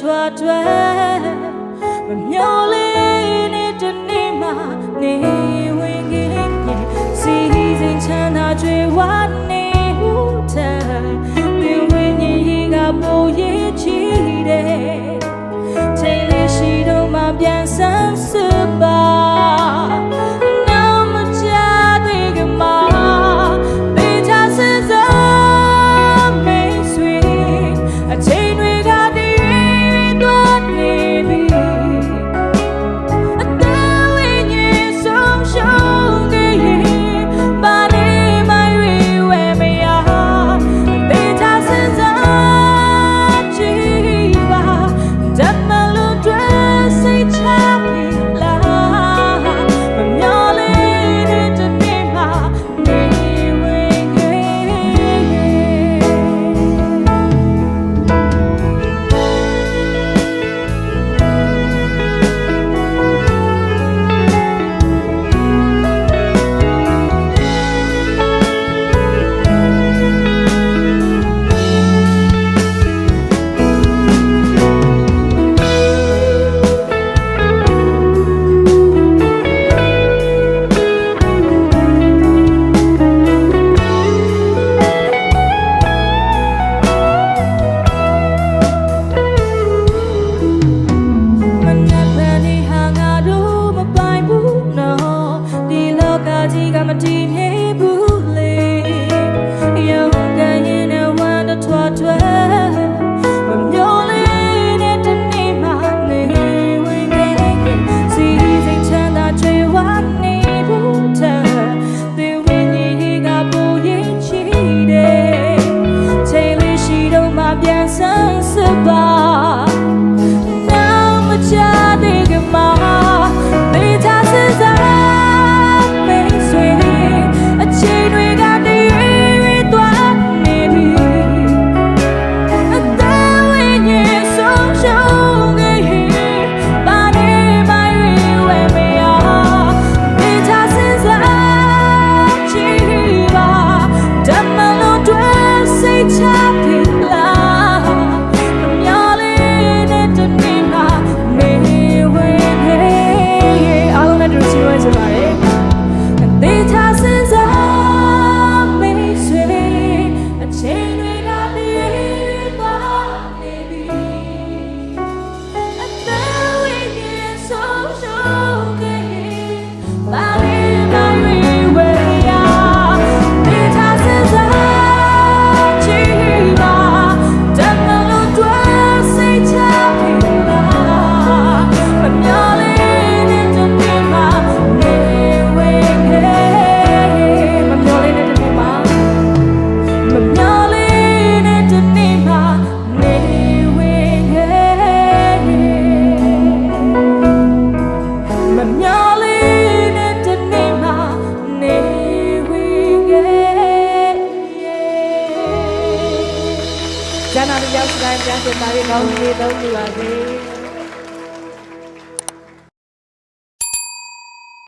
ထွားထွဲမမျောလေးနဲ့တနေ့မှနေဝင်ခဲ့စီစဉ်ချမ်းသာကြွယ်ဝနေဦးတဲ့ဒီဝိညာဉ်ကြီးကပိုရေးချီတယ်ချိန်လေးရှိတော့မှပြန်ဆန်းစစ်ပါကြီးကမတည်မြဲဘူးလေရုံကန်ရင်နဲ့ဝမ်းတထွားထွဲမမျောလေးနဲ့တနေ့မှနေဝင်ခဲ့စီစဉ်ချမ်းသာကြွယ်ဝနေဘူးတဲ့ဒီဝိညာဉ်ကြီးကပိုရင်ချီတယ်ချိန်လေးရှိတော့မှပြန်ဆန်းစစ်ပါနောက်မချသေးကမှမေးချစစ်စားကျန်တာတွေရောက်တိုင်းပြန်ပြန်ပါပြီးကောင်းလေးသုံးပြပါစေ